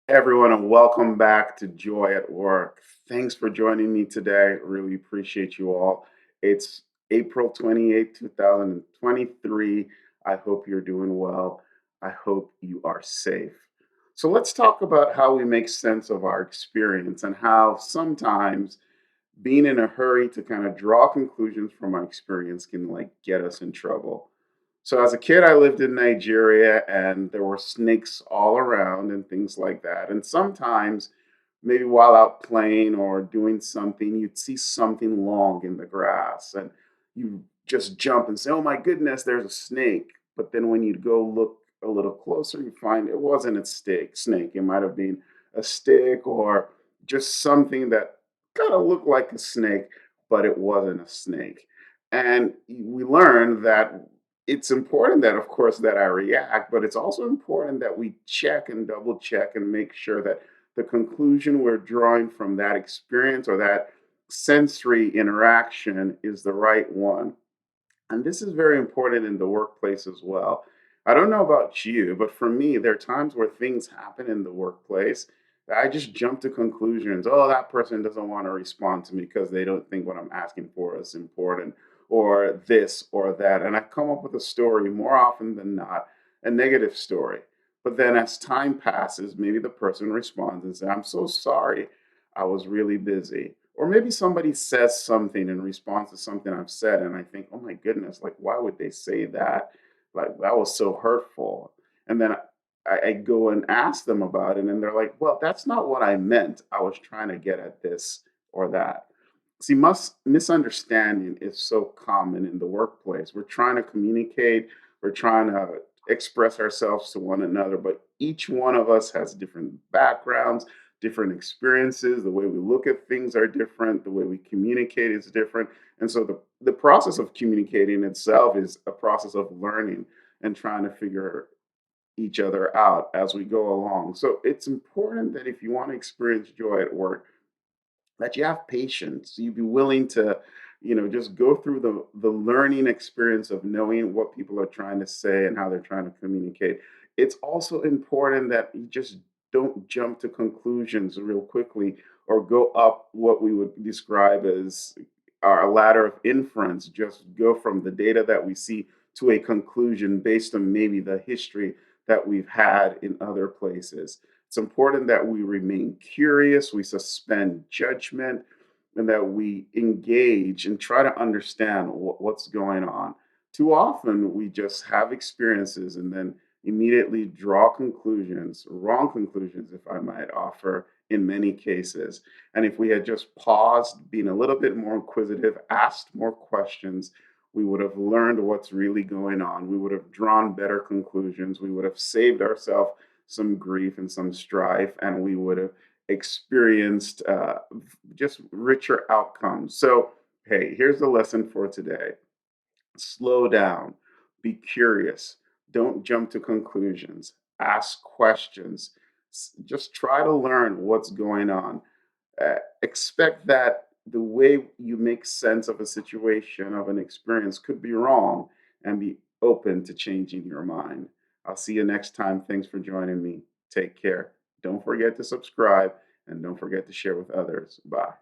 Everyone, and welcome back to Joy at Work. Thanks for joining me today. Really appreciate you all. It's April 28th, 2023. I hope you're doing well. I hope you are safe. So, let's talk about how we make sense of our experience and how sometimes being in a hurry to kind of draw conclusions from our experience can get us in trouble. So as a kid, I lived in Nigeria and there were snakes all around and things like that. And sometimes, maybe while out playing or doing something, you'd see something long in the grass and you just jump and say, "Oh my goodness, there's a snake." But then when you'd go look a little closer, you find it wasn't a snake. It might have been a stick or just something that kind of looked like a snake, but it wasn't a snake. And we learned that it's important that, of course, that I react, but it's also important that we check and double check and make sure that the conclusion we're drawing from that experience or that sensory interaction is the right one. And this is very important in the workplace as well. I don't know about you, but for me, there are times where things happen in the workplace that I just jump to conclusions. Oh, that person doesn't want to respond to me because they don't think what I'm asking for is important, or this or that. And I come up with a story more often than not, a negative story. But then as time passes, maybe the person responds and says, "I'm so sorry. I was really busy." Or maybe somebody says something in response to something I've said, and I think, "Oh my goodness, like, why would they say that? Like, that was so hurtful." And then I go and ask them about it, and they're like, "Well, that's not what I meant. I was trying to get at this or that." See, misunderstanding is so common in the workplace. We're trying to communicate, we're trying to express ourselves to one another, but each one of us has different backgrounds, different experiences. The way we look at things are different, the way we communicate is different. And so the process of communicating itself is a process of learning and trying to figure each other out as we go along. So it's important that if you want to experience joy at work, that you have patience. You be willing to, just go through the learning experience of knowing what people are trying to say and how they're trying to communicate. It's also important that you just don't jump to conclusions real quickly or go up what we would describe as our ladder of inference. Just go from the data that we see to a conclusion based on maybe the history that we've had in other places. It's important that we remain curious, we suspend judgment, and that we engage and try to understand what's going on. Too often, we just have experiences and then immediately draw conclusions, wrong conclusions, if I might offer, in many cases. And if we had just paused, been a little bit more inquisitive, asked more questions, we would have learned what's really going on. We would have drawn better conclusions. We would have saved ourselves some grief and some strife, and we would have experienced just richer outcomes. So, hey, here's the lesson for today: slow down, be curious, don't jump to conclusions, ask questions, just try to learn what's going on. Expect that the way you make sense of a situation, of an experience, could be wrong, and be open to changing your mind. I'll see you next time. Thanks for joining me. Take care. Don't forget to subscribe and don't forget to share with others. Bye.